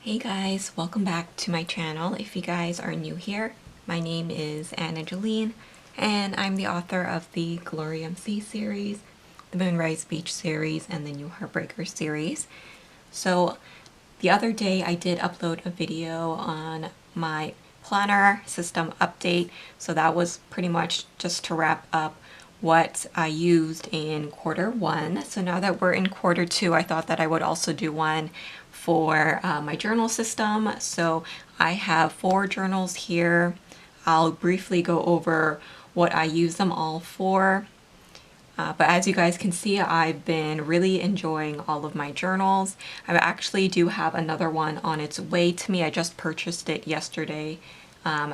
Hey guys, welcome back to my channel. If you guys are new here, my name is Jolene, and I'm the author of the Glory MC series, the Moonrise Beach series, and the new Heartbreaker series. So the other day I did upload a video on my planner system update, so that was pretty much just to wrap up what I used in quarter one. So now that we're in quarter two, I thought that I would also do one for my journal system. So I have 4 journals here. I'll briefly go over what I use them all for. But as you guys can see, I've been really enjoying all of my journals. I actually do have another one on its way to me. I just purchased it yesterday.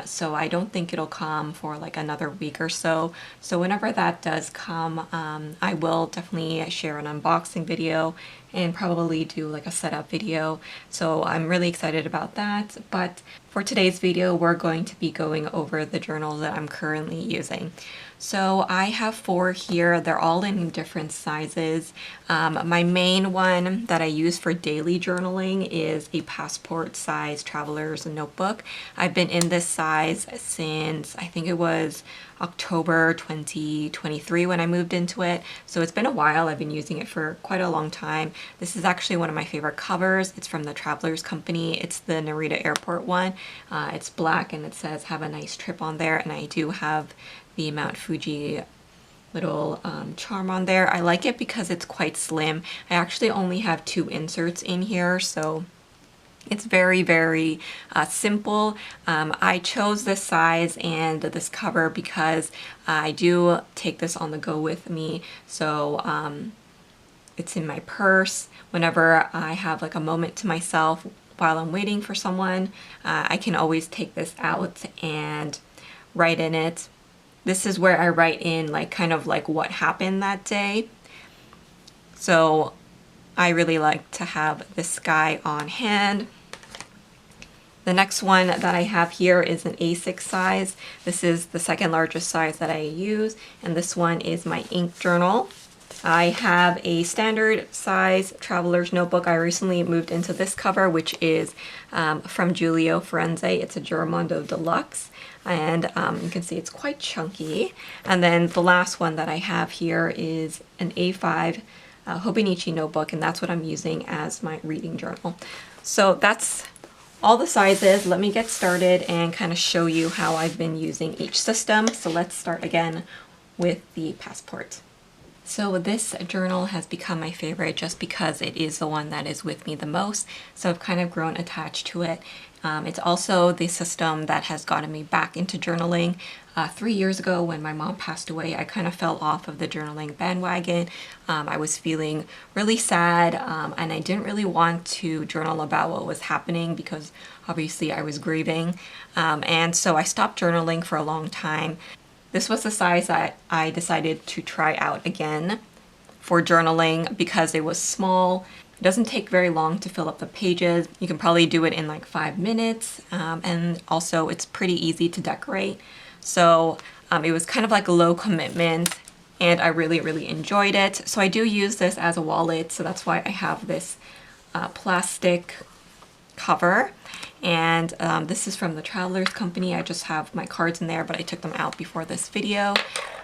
So I don't think it'll come for like another week or so. So whenever that does come, I will definitely share an unboxing video and probably do like a setup video. So I'm really excited about that. But for today's video, we're going to be going over the journals that I'm currently using. So I have 4 here. They're all in different sizes. My main one that I use for daily journaling is a passport size traveler's notebook. I've been in this size since I think it was October 2023 when I moved into it. So it's been a while. I've been using it for quite a long time. This is actually one of my favorite covers. It's from the Travelers Company. It's the Narita Airport one. It's black and it says "Have a nice trip" on there, and I do have the Mount Fuji little charm on there. I like it because it's quite slim. I actually only have 2 inserts in here, so it's very simple. I chose this size and this cover because I do take this on the go with me. So it's in my purse. Whenever I have like a moment to myself while I'm waiting for someone, I can always take this out and write in it. This is where I write in like kind of like what happened that day. So I really like to have this guy on hand. The next one that I have here is an A6 size. This is the second largest size that I use, and this one is my ink journal. I have a standard size traveler's notebook. I recently moved into this cover, which is from Giulio Firenze. It's a Giramondo Deluxe, and you can see it's quite chunky. And then the last one that I have here is an A5 Hobonichi notebook, and that's what I'm using as my reading journal. So that's all the sizes. Let me get started and kind of show you how I've been using each system. So let's start again with the passport. So this journal has become my favorite just because it is the one that is with me the most. So I've kind of grown attached to it. It's also the system that has gotten me back into journaling. 3 years ago when my mom passed away, I kind of fell off of the journaling bandwagon. I was feeling really sad and I didn't really want to journal about what was happening because obviously I was grieving. And so I stopped journaling for a long time. This was the size that I decided to try out again for journaling because it was small. It doesn't take very long to fill up the pages. You can probably do it in like 5 minutes, and also it's pretty easy to decorate. So it was kind of like a low commitment, and I really enjoyed it. So I do use this as a wallet, so that's why I have this plastic cover. And this is from the Travelers Company. I just have my cards in there, but I took them out before this video.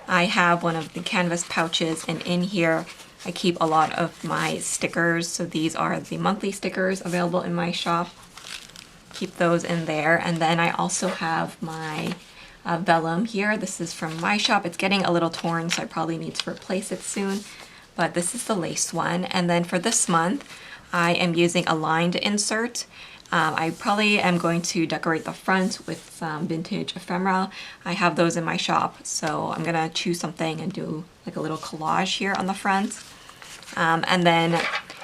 I have one of the canvas pouches, and in here I keep a lot of my stickers. So these are the monthly stickers available in my shop. Keep those in there. And then I also have my vellum here. This is from my shop. It's getting a little torn, so I probably need to replace it soon. But this is the lace one. And then for this month, I am using a lined insert. I probably am going to decorate the front with some vintage ephemera. I have those in my shop, so I'm gonna choose something and do like a little collage here on the front. And then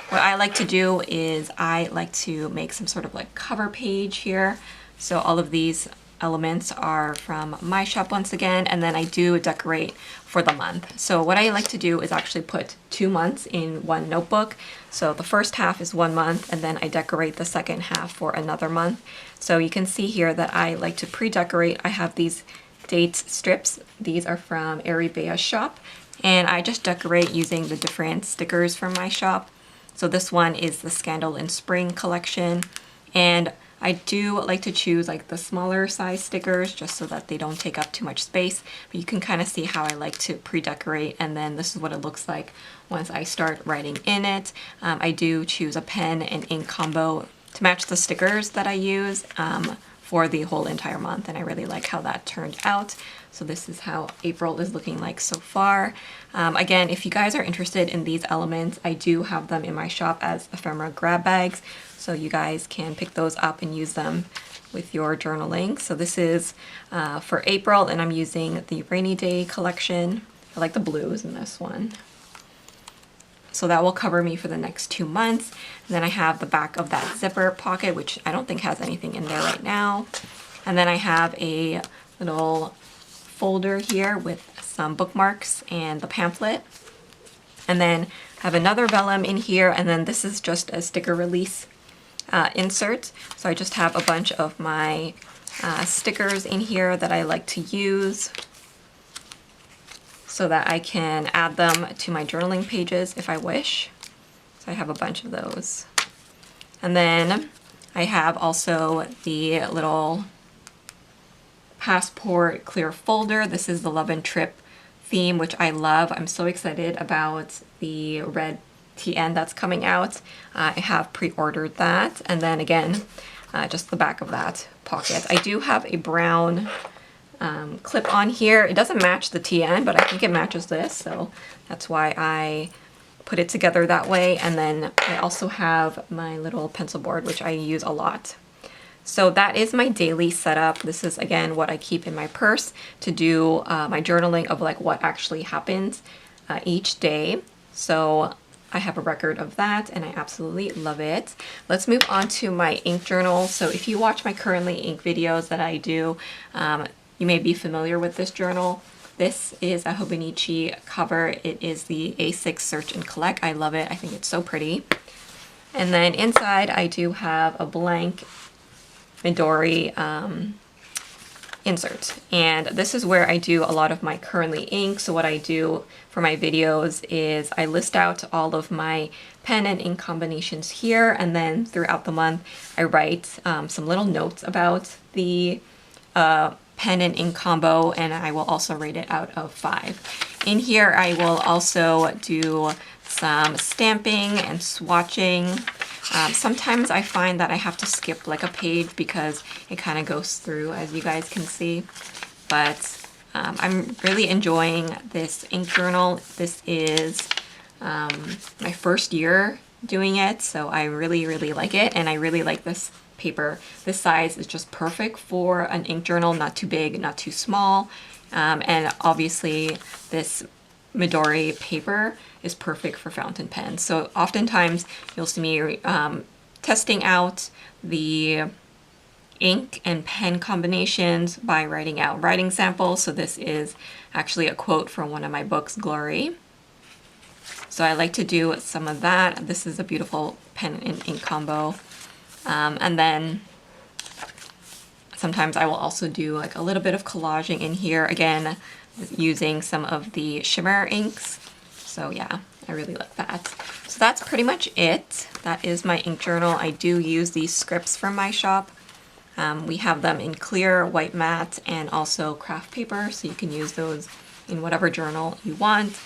what I like to do is I like to make some sort of like cover page here. So all of these elements are from my shop once again, and then I do decorate for the month. So what I like to do is actually put 2 months in one notebook. So the first half is 1 month, and then I decorate the second half for another month. So you can see here that I like to pre-decorate. I have these date strips. These are from ArieBea's shop, and I just decorate using the different stickers from my shop. So this one is the Scandal in Spring collection. And I do like to choose like the smaller size stickers just so that they don't take up too much space. But you can kind of see how I like to pre-decorate, and then this is what it looks like once I start writing in it. I do choose a pen and ink combo to match the stickers that I use for the whole entire month, and I really like how that turned out. So this is how April is looking like so far. Again, if you guys are interested in these elements, I do have them in my shop as ephemera grab bags, so you guys can pick those up and use them with your journaling. So this is for April, and I'm using the Rainy Day collection. I like the blues in this one. So that will cover me for the next 2 months. And then I have the back of that zipper pocket, which I don't think has anything in there right now. And then I have a little folder here with some bookmarks and the pamphlet. And then I have another vellum in here, and then this is just a sticker release insert. So I just have a bunch of my stickers in here that I like to use so that I can add them to my journaling pages if I wish. So I have a bunch of those. And then I have also the little passport clear folder. This is the Love and Trip theme, which I love. I'm so excited about the red TN that's coming out. I have pre-ordered that. And then again, just the back of that pocket. I do have a brown clip on here. It doesn't match the TN, but I think it matches this, so that's why I put it together that way. And then I also have my little pencil board, which I use a lot. So that is my daily setup. This is again what I keep in my purse to do my journaling of like what actually happens each day. So I have a record of that, and I absolutely love it. Let's move on to my ink journal. So if you watch my currently ink videos that I do, you may be familiar with this journal. This is a Hobonichi cover. It is the A6 Search and Collect. I love it. I think it's so pretty. And then inside I do have a blank Midori insert. And this is where I do a lot of my currently ink. So what I do for my videos is I list out all of my pen and ink combinations here, and then throughout the month I write some little notes about the pen and ink combo, and I will also rate it out of 5. In here I will also do some stamping and swatching. Sometimes I find that I have to skip like a page because it kind of goes through, as you guys can see. But I'm really enjoying this ink journal. This is my first year doing it, so I really like it, and I really like this paper. This size is just perfect for an ink journal, not too big, not too small. And obviously this Midori paper is perfect for fountain pens. So oftentimes you'll see me testing out the ink and pen combinations by writing out writing samples. So this is actually a quote from one of my books, Glory. So I like to do some of that. This is a beautiful pen and ink combo. And then sometimes I will also do like a little bit of collaging in here, again using some of the shimmer inks. So yeah, I really like that. So that's pretty much it. That is my ink journal. I do use these scripts from my shop. We have them in clear, white matte, and also craft paper, so you can use those in whatever journal you want.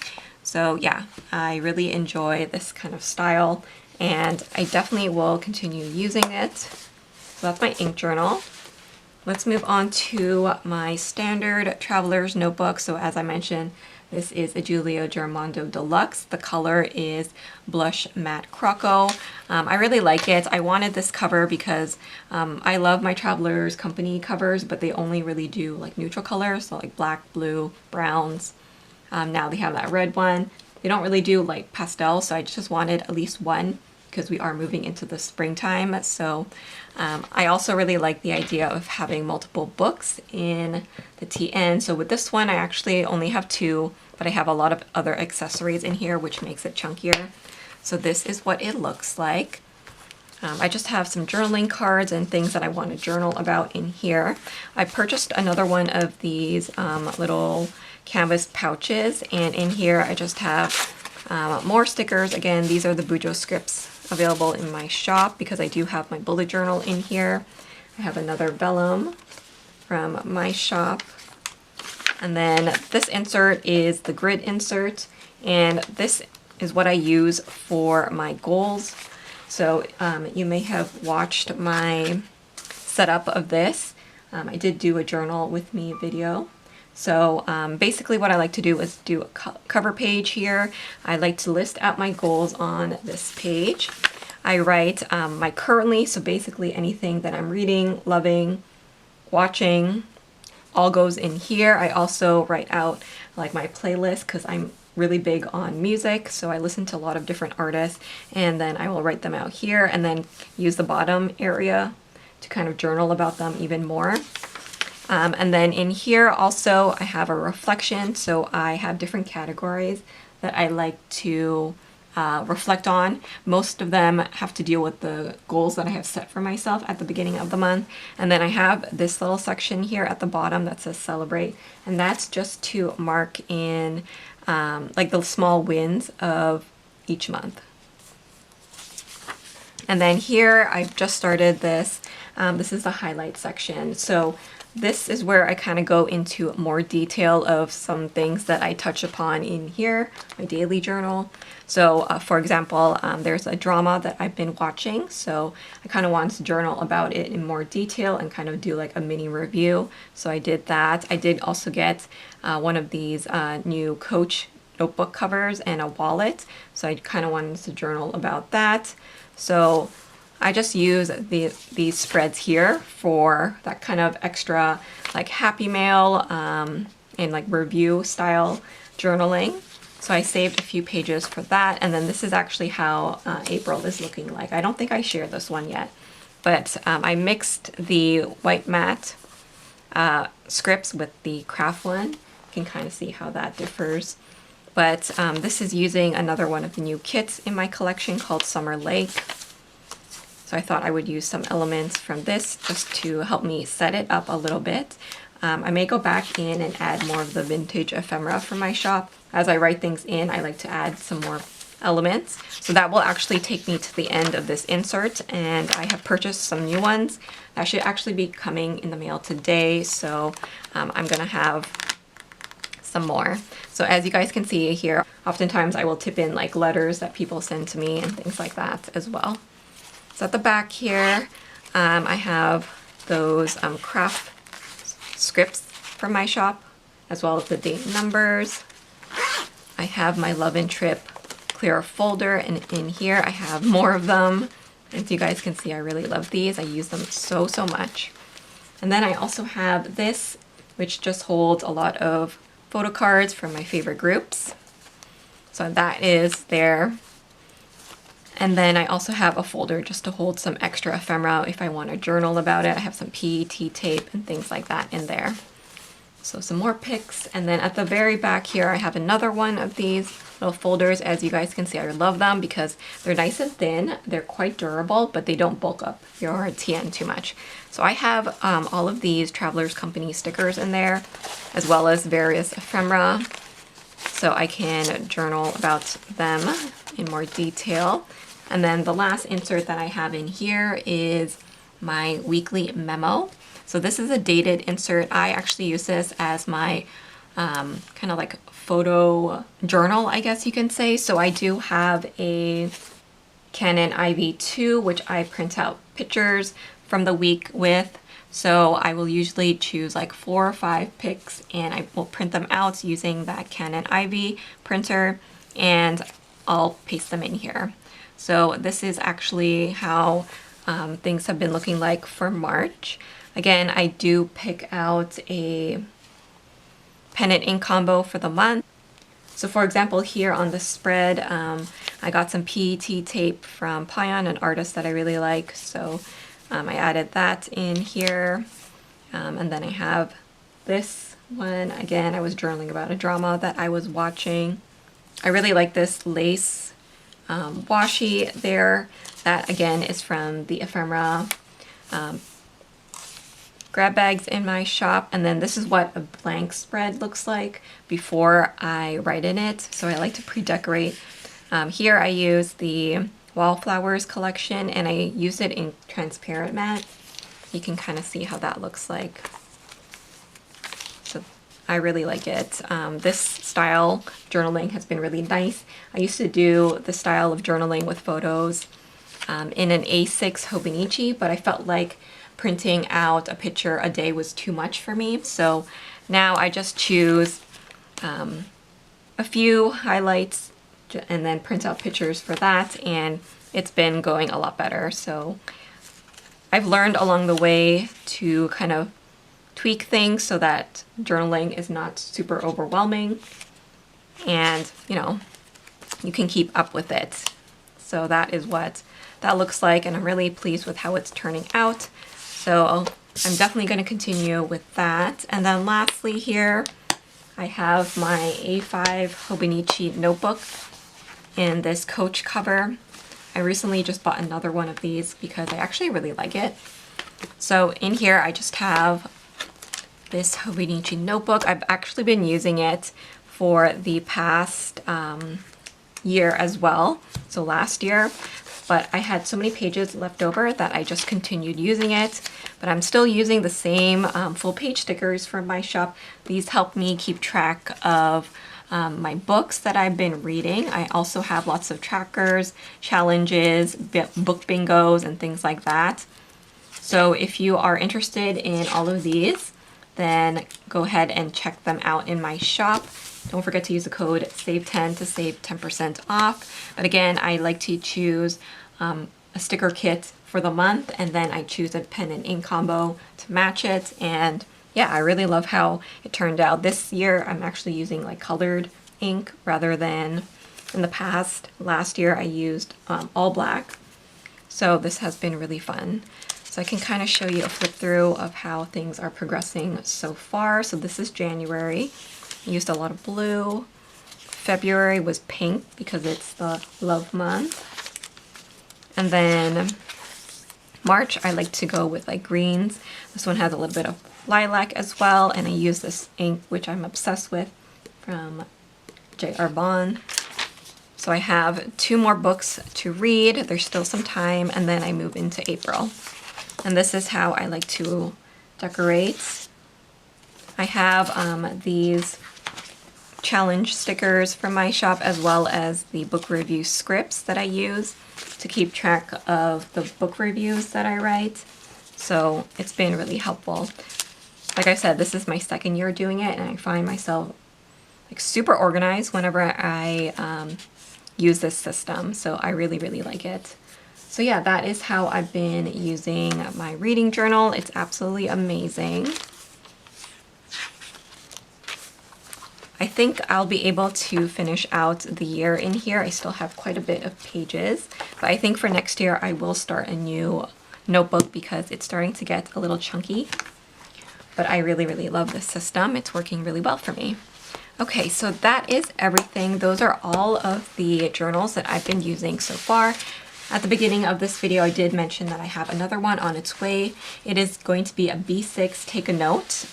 So yeah, I really enjoy this kind of style, and I definitely will continue using it. So that's my ink journal. Let's move on to my standard traveler's notebook. So as I mentioned, this is a Giulio Germondo Deluxe. The color is Blush Matte Croco. I really like it. I wanted this cover because I love my Traveler's Company covers, but they only really do like neutral colors, so like black, blue, browns. Now they have that red one. They don't really do like pastel, so I just wanted at least one because we are moving into the springtime. So I also really like the idea of having multiple books in the TN. So with this one, I actually only have 2, but I have a lot of other accessories in here, which makes it chunkier. So this is what it looks like. I just have some journaling cards and things that I want to journal about in here. I purchased another one of these little canvas pouches, and in here I just have more stickers. Again, these are the Bujo scripts available in my shop because I do have my bullet journal in here. I have another vellum from my shop. And then this insert is the grid insert, and this is what I use for my goals. So you may have watched my setup of this. I did do a journal with me video. So basically what I like to do is do a cover page here. I like to list out my goals on this page. I write my currently, so basically anything that I'm reading, loving, watching, all goes in here. I also write out like my playlist because I'm really big on music, so I listen to a lot of different artists, and then I will write them out here and then use the bottom area to kind of journal about them even more. And then in here also I have a reflection, so I have different categories that I like to reflect on. Most of them have to deal with the goals that I have set for myself at the beginning of the month. And then I have this little section here at the bottom that says celebrate, and that's just to mark in like the small wins of each month. And then here I've just started this. This is the highlight section. So this is where I kind of go into more detail of some things that I touch upon in here, my daily journal. So for example, there's a drama that I've been watching, so I kind of wanted to journal about it in more detail and kind of do like a mini review. So I did that. I did also get one of these new Coach notebook covers and a wallet, so I kind of wanted to journal about that. So I just use these spreads here for that kind of extra like happy mail and like review style journaling. So I saved a few pages for that, and then this is actually how April is looking like. I don't think I shared this one yet, but I mixed the white matte scripts with the craft one. You can kind of see how that differs. But this is using another one of the new kits in my collection called Summer Lake. So I thought I would use some elements from this just to help me set it up a little bit. I may go back in and add more of the vintage ephemera from my shop. As I write things in, I like to add some more elements. So that will actually take me to the end of this insert, and I have purchased some new ones. That should actually be coming in the mail today, so I'm gonna have some more. So as you guys can see here, oftentimes I will tip in like letters that people send to me and things like that as well. So at the back here, I have those craft scripts from my shop, as well as the date numbers. I have my Love and Trip clear folder, and in here I have more of them. As you guys can see, I really love these. I use them so much. And then I also have this, which just holds a lot of photo cards from my favorite groups. So that is there. And then I also have a folder just to hold some extra ephemera if I want to journal about it. I have some PET tape and things like that in there. So some more pics. And then at the very back here, I have another one of these little folders. As you guys can see, I love them because they're nice and thin. They're quite durable, but they don't bulk up your TN too much. So I have all of these Travelers Company stickers in there, as well as various ephemera. So I can journal about them in more detail. And then the last insert that I have in here is my weekly memo. So this is a dated insert. I actually use this as my kind of like photo journal, I guess you can say. So I do have a Canon IV2, which I print out pictures from the week with. So I will usually choose like 4 or 5 pics, and I will print them out using that Canon IV printer, and I'll paste them in here. So this is actually how things have been looking like for March. Again, I do pick out a pen and ink combo for the month. So for example, here on the spread, I got some PET tape from Pion, an artist that I really like. So I added that in here. And then I have this one. Again, I was journaling about a drama that I was watching. I really like this lace washi there. That again is from the ephemera grab bags in my shop. And then this is what a blank spread looks like before I write in it. So I like to pre-decorate. Here I use the wallflowers collection, and I used it in transparent matte. You can kind of see how that looks like. So I really like it. This style journaling has been really nice. I used to do the style of journaling with photos in an A6 Hobonichi, but I felt like printing out a picture a day was too much for me. So now I just choose a few highlights and then print out pictures for that, and it's been going a lot better. So I've learned along the way to kind of tweak things so that journaling is not super overwhelming, and you can keep up with it. So that is what that looks like, and I'm really pleased with how it's turning out. So I'm definitely going to continue with that. And then lastly here, I have my A5 Hobonichi notebook in this Coach cover. I recently just bought another one of these because I actually really like it. So in here I just have this Hobonichi notebook. I've actually been using it for the past year as well, so last year, but I had so many pages left over that I just continued using it. But I'm still using the same full page stickers from my shop. These help me keep track of my books that I've been reading. I also have lots of trackers, challenges, book bingos, and things like that. So if you are interested in all of these, then go ahead and check them out in my shop. Don't forget to use the code SAVE10 to save 10% off. But again, I like to choose a sticker kit for the month, and then I choose a pen and ink combo to match it. And yeah, I really love how it turned out. This year I'm actually using like colored ink rather than in the past. Last year I used all black. So this has been really fun. So I can kind of show you a flip through of how things are progressing so far. So this is January. I used a lot of blue. February was pink because it's the love month. And then March, I like to go with like greens. This one has a little bit of lilac as well, and I use this ink, which I'm obsessed with, from J.R. Bond. So I have 2 more books to read. There's still some time, and then I move into April. And this is how I like to decorate. I have these challenge stickers from my shop, as well as the book review scripts that I use to keep track of the book reviews that I write. So it's been really helpful. Like I said, this is my second year doing it, and I find myself like super organized whenever I use this system. So I really, really like it. So yeah, that is how I've been using my reading journal. It's absolutely amazing. I think I'll be able to finish out the year in here. I still have quite a bit of pages, but I think for next year I will start a new notebook because it's starting to get a little chunky. But I really, really love this system. It's working really well for me. Okay, so that is everything. Those are all of the journals that I've been using so far. At the beginning of this video, I did mention that I have another one on its way. It is going to be a B6 Take a Note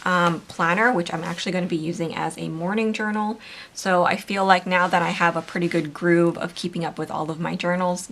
planner, which I'm actually going to be using as a morning journal. So I feel like now that I have a pretty good groove of keeping up with all of my journals,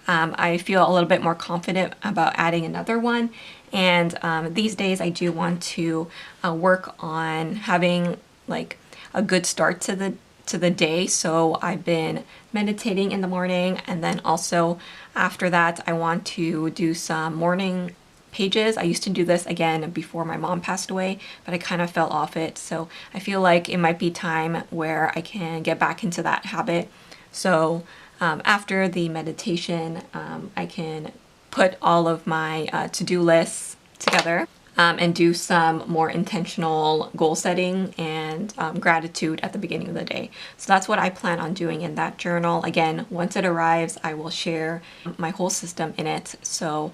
I feel a little bit more confident about adding another one. And these days I do want to work on having like a good start to the day. So I've been meditating in the morning, and then also after that I want to do some morning pages. I used to do this again before my mom passed away, but I kind of fell off it. So I feel like it might be time where I can get back into that habit. So after the meditation, I can put all of my to-do lists together and do some more intentional goal setting and gratitude at the beginning of the day. So that's what I plan on doing in that journal. Again, once it arrives, I will share my whole system in it. So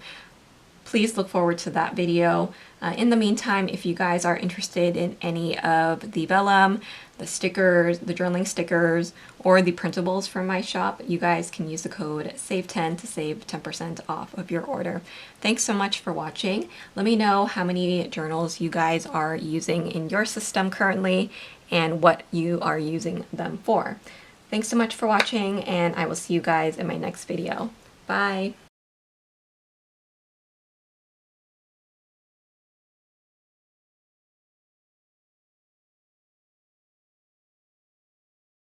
please look forward to that video. In the meantime, if you guys are interested in any of the vellum, the stickers, the journaling stickers, or the printables from my shop, you guys can use the code SAVE10 to save 10% off of your order. Thanks so much for watching. Let me know how many journals you guys are using in your system currently and what you are using them for. Thanks so much for watching, and I will see you guys in my next video. Bye!